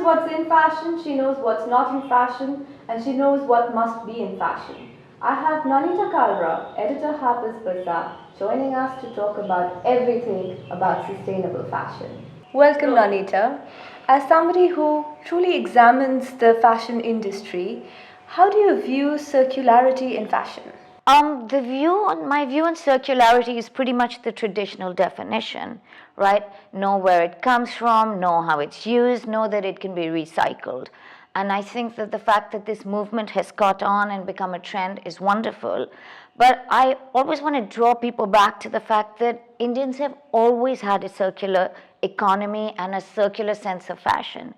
what's in fashion, she knows what's not in fashion, and she knows what must be in fashion. I have Nonita Kalra, editor Harpers Bazaar, joining us to talk about everything about sustainable fashion. Welcome, Nonita. As somebody who truly examines the fashion industry, how do you view circularity in fashion? My view on circularity is pretty much the traditional definition, right? Know where it comes from, know how it's used, know that it can be recycled. And I think that the fact that this movement has caught on and become a trend is wonderful. But I always want to draw people back to the fact that Indians have always had a circular economy and a circular sense of fashion.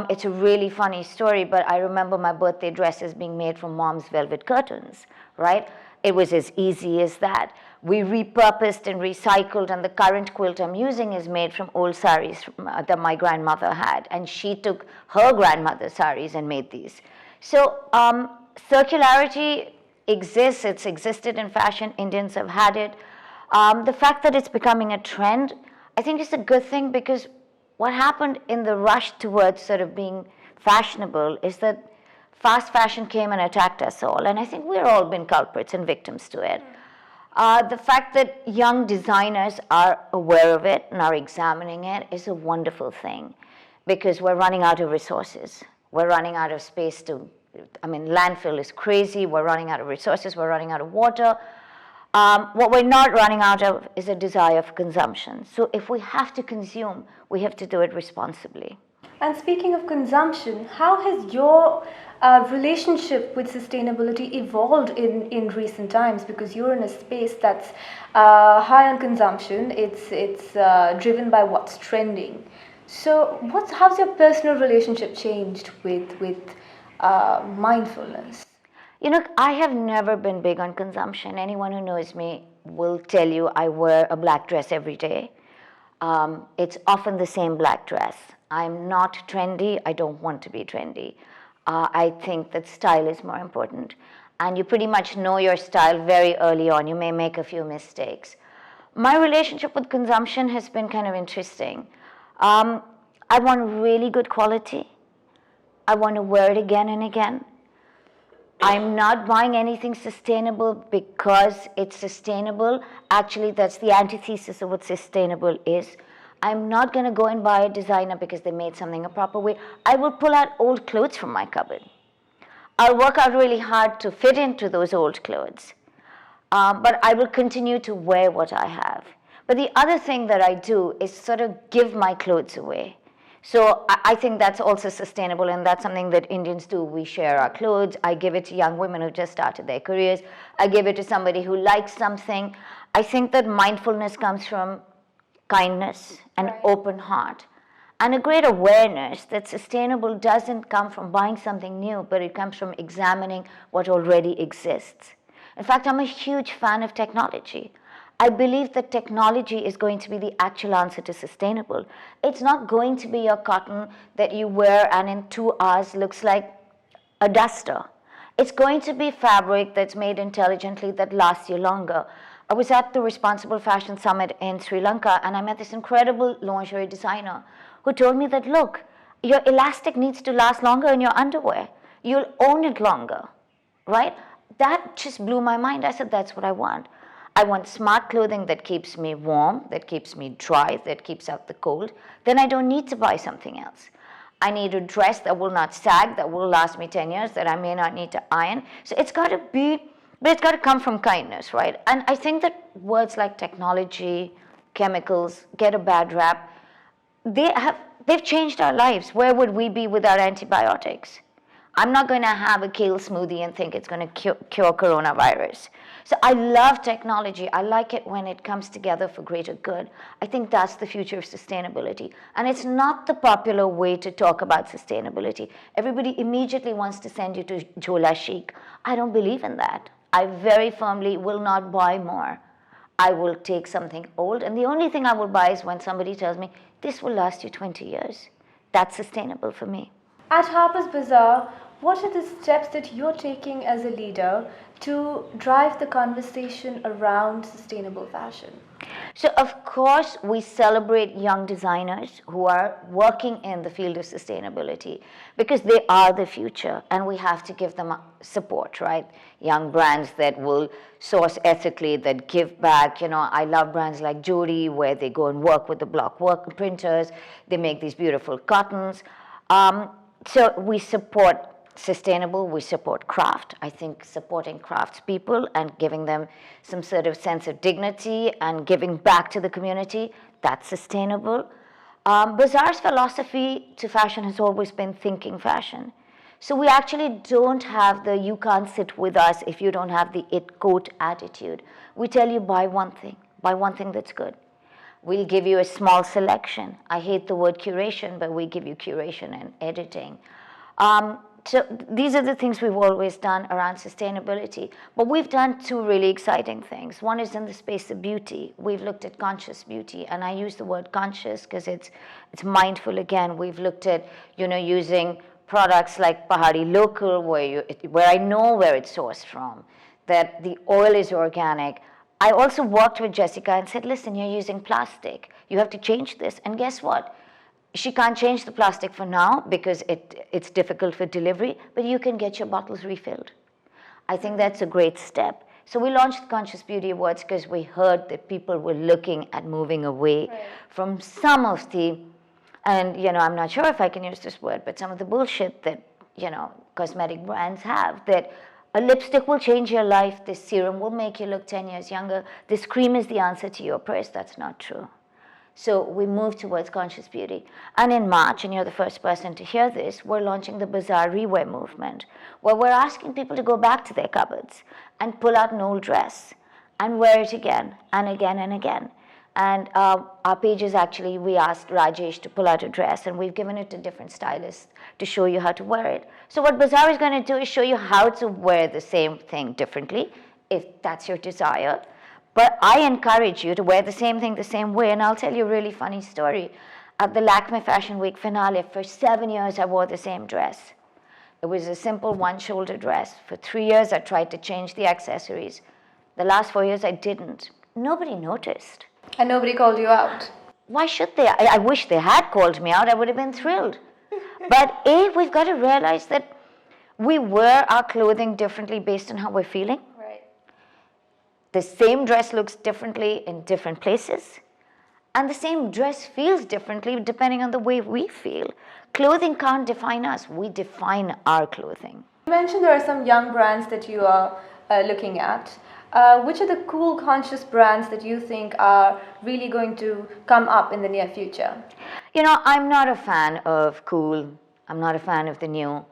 It's a really funny story, but I remember my birthday dresses being made from mom's velvet curtains, right? It was as easy as that. We repurposed and recycled, and the current quilt I'm using is made from old saris that my grandmother had, and she took her grandmother's saris and made these. So circularity exists, it's existed in fashion, Indians have had it. The fact that it's becoming a trend, I think is a good thing, because what happened in the rush towards sort of being fashionable is that fast fashion came and attacked us all, and I think we've all been culprits and victims to it. The fact that young designers are aware of it and are examining it is a wonderful thing, because we're running out of resources. We're running out of space landfill is crazy, we're running out of resources, we're running out of water. What we're not running out of is a desire for consumption. So if we have to consume, we have to do it responsibly. And speaking of consumption, how has your relationship with sustainability evolved in recent times? Because you're in a space that's high on consumption. It's driven by what's trending. So how's your personal relationship changed with mindfulness? You know, I have never been big on consumption. Anyone who knows me will tell you I wear a black dress every day. It's often the same black dress. I'm not trendy. I don't want to be trendy. I think that style is more important. And you pretty much know your style very early on. You may make a few mistakes. My relationship with consumption has been kind of interesting. I want really good quality. I want to wear it again and again. I'm not buying anything sustainable because it's sustainable. Actually, that's the antithesis of what sustainable is. I'm not going to go and buy a designer because they made something a proper way. I will pull out old clothes from my cupboard. I'll work out really hard to fit into those old clothes. But I will continue to wear what I have. But the other thing that I do is sort of give my clothes away. So I think that's also sustainable, and that's something that Indians do. We share our clothes. I give it to young women who just started their careers. I give it to somebody who likes something. I think that mindfulness comes from kindness and open heart, and a great awareness that sustainable doesn't come from buying something new, but it comes from examining what already exists. In fact, I'm a huge fan of technology. I believe that technology is going to be the actual answer to sustainable. It's not going to be your cotton that you wear and in 2 hours looks like a duster. It's going to be fabric that's made intelligently that lasts you longer. I was at the Responsible Fashion Summit in Sri Lanka, and I met this incredible lingerie designer who told me that, look, your elastic needs to last longer in your underwear. You'll own it longer, right? That just blew my mind. I said, that's what I want. I want smart clothing that keeps me warm, that keeps me dry, that keeps out the cold. Then I don't need to buy something else. I need a dress that will not sag, that will last me 10 years, that I may not need to iron. So it's got to be, but it's got to come from kindness, right? And I think that words like technology, chemicals get a bad rap. They've changed our lives. Where would we be without antibiotics? I'm not going to have a kale smoothie and think it's going to cure coronavirus. So I love technology. I like it when it comes together for greater good. I think that's the future of sustainability. And it's not the popular way to talk about sustainability. Everybody immediately wants to send you to Jhola Chic. I don't believe in that. I very firmly will not buy more. I will take something old, and the only thing I will buy is when somebody tells me, this will last you 20 years. That's sustainable for me. At Harper's Bazaar, What are the steps that you're taking as a leader to drive the conversation around sustainable fashion? So, of course, we celebrate young designers who are working in the field of sustainability because they are the future and we have to give them support, right? Young brands that will source ethically, that give back. You know, I love brands like Jodi where they go and work with the block work printers, they make these beautiful cottons. So, we support sustainable, we support craft. I think supporting craftspeople and giving them some sort of sense of dignity and giving back to the community, that's sustainable. Bazaar's philosophy to fashion has always been thinking fashion. So we actually don't have the you can't sit with us if you don't have the it coat attitude. We tell you buy one thing that's good. We'll give you a small selection. I hate the word curation, but we give you curation and editing. So these are the things we've always done around sustainability. But we've done two really exciting things. One is in the space of beauty. We've looked at conscious beauty, and I use the word conscious because it's mindful again. We've looked at, using products like Pahari Local, where I know where it's sourced from, that the oil is organic. I also worked with Jessica and said, listen, you're using plastic. You have to change this. And guess what? She can't change the plastic for now because it's difficult for delivery, but you can get your bottles refilled. I think that's a great step. So we launched the Conscious Beauty Awards because we heard that people were looking at moving away from some of the, and I'm not sure if I can use this word, but some of the bullshit that, cosmetic brands have, that a lipstick will change your life, this serum will make you look 10 years younger, this cream is the answer to your purse. That's not true. So we moved towards conscious beauty. And in March, and you're the first person to hear this, we're launching the Bazaar Rewear movement, where we're asking people to go back to their cupboards and pull out an old dress and wear it again and again and again. And our pages actually, we asked Rajesh to pull out a dress and we've given it to different stylists to show you how to wear it. So what Bazaar is going to do is show you how to wear the same thing differently, if that's your desire. But I encourage you to wear the same thing the same way. And I'll tell you a really funny story. At the Lakme Fashion Week finale, for 7 years, I wore the same dress. It was a simple one-shoulder dress. For 3 years, I tried to change the accessories. The last 4 years, I didn't. Nobody noticed. And nobody called you out? Why should they? I wish they had called me out. I would have been thrilled. But we've got to realize that we wear our clothing differently based on how we're feeling. The same dress looks differently in different places, and the same dress feels differently depending on the way we feel. Clothing can't define us, we define our clothing. You mentioned there are some young brands that you are looking at. Which are the cool, conscious brands that you think are really going to come up in the near future? I'm not a fan of cool, I'm not a fan of the new.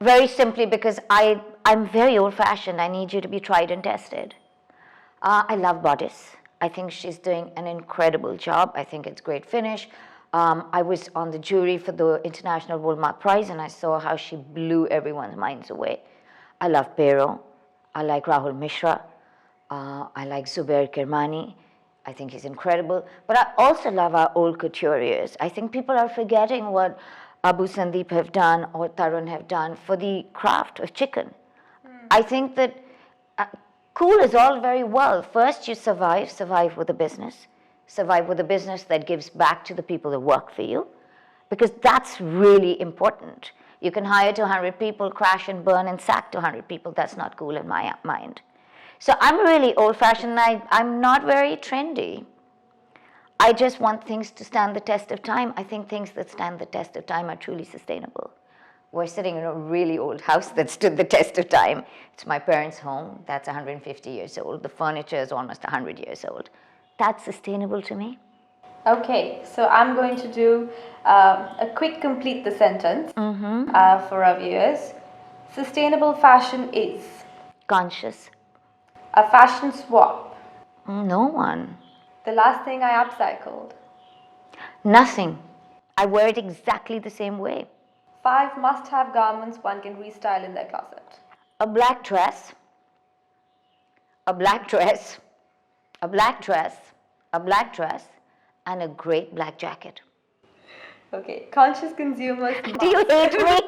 Very simply because I'm very old-fashioned. I need you to be tried and tested. I love Bodice. I think she's doing an incredible job. I think it's great finish. I was on the jury for the International Woolmark Prize and I saw how she blew everyone's minds away. I love Pero. I like Rahul Mishra. I like Zubair Kirmani. I think he's incredible. But I also love our old couturiers. I think people are forgetting what Abu Sandeep have done or Tarun have done for the craft of chicken. I think that cool is all very well. First you survive with a business. Survive with a business that gives back to the people that work for you, because that's really important. You can hire 200 people, crash and burn and sack 200 people. That's not cool in my mind. So I'm really old-fashioned. I'm not very trendy. I just want things to stand the test of time. I think things that stand the test of time are truly sustainable. We're sitting in a really old house that stood the test of time. It's my parents' home. That's 150 years old. The furniture is almost 100 years old. That's sustainable to me. Okay, so I'm going to do a quick complete the sentence for our viewers. Sustainable fashion is? Conscious. A fashion swap? No one. The last thing I upcycled? Nothing. I wear it exactly the same way. 5 must-have garments one can restyle in their closet. A black dress, a black dress, a black dress, a black dress, and a great black jacket. Okay, conscious consumers. Do you hate me?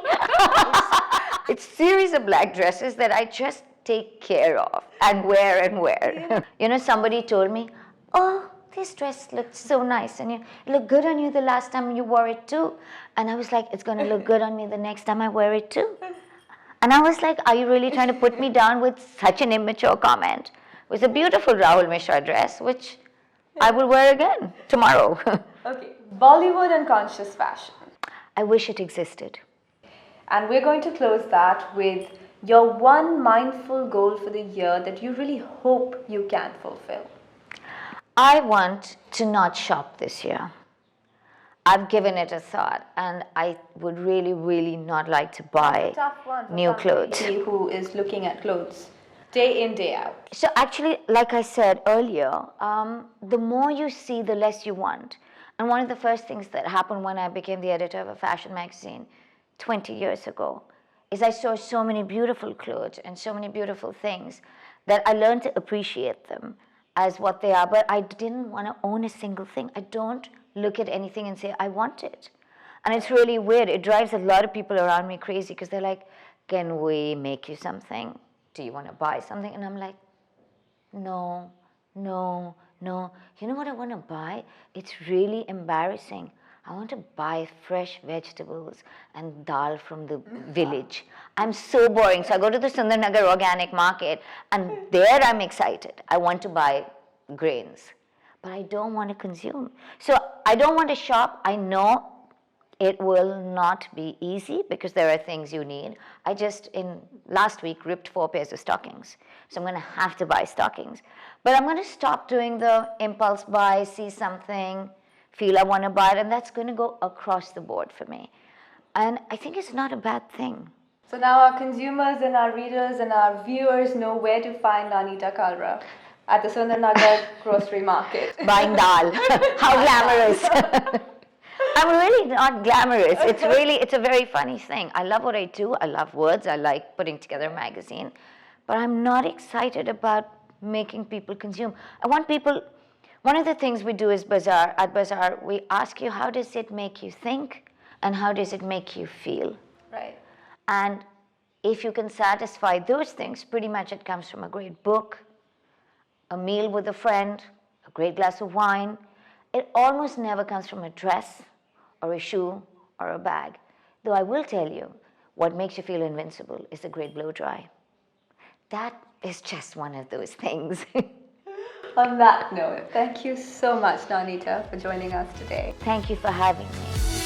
It's series of black dresses that I just take care of and wear and wear. You know, somebody told me, oh, this dress looked so nice and it looked good on you the last time you wore it too. And I was like, it's going to look good on me the next time I wear it too. And I was like, are you really trying to put me down with such an immature comment? It was a beautiful Rahul Mishra dress, which I will wear again tomorrow. Okay, Bollywood and conscious fashion. I wish it existed. And we're going to close that with your one mindful goal for the year that you really hope you can fulfill. I want to not shop this year. I've given it a thought and I would really, really not like to buy It's a tough one for new clothes. somebody who is looking at clothes day in, day out. So actually, like I said earlier, the more you see, the less you want. And one of the first things that happened when I became the editor of a fashion magazine 20 years ago is I saw so many beautiful clothes and so many beautiful things that I learned to appreciate them as what they are. But I didn't want to own a single thing. I don't look at anything and say, I want it. And it's really weird. It drives a lot of people around me crazy because they're like, can we make you something? Do you want to buy something? And I'm like, no, no, no. You know what I want to buy? It's really embarrassing. I want to buy fresh vegetables and dal from the village. I'm so boring. So I go to the Sundarnagar organic market and there I'm excited. I want to buy grains, but I don't want to consume. So I don't want to shop. I know it will not be easy because there are things you need. I just, last week, ripped 4 pairs of stockings. So I'm going to have to buy stockings. But I'm going to stop doing the impulse buy, see something, feel I want to buy it, and that's going to go across the board for me. And I think it's not a bad thing. So now our consumers and our readers and our viewers know where to find Nonita Kalra at the Sundarnagar grocery market. Buying dal. How glamorous. I'm really not glamorous. It's a very funny thing. I love what I do. I love words. I like putting together a magazine. But I'm not excited about making people consume. I want people, one of the things we do is at Bazaar, we ask you, how does it make you think? And how does it make you feel? Right. And if you can satisfy those things, pretty much it comes from a great book, a meal with a friend, a great glass of wine. It almost never comes from a dress or a shoe or a bag. Though I will tell you, what makes you feel invincible is a great blow dry. That is just one of those things. On that note, thank you so much, Nonita, for joining us today. Thank you for having me.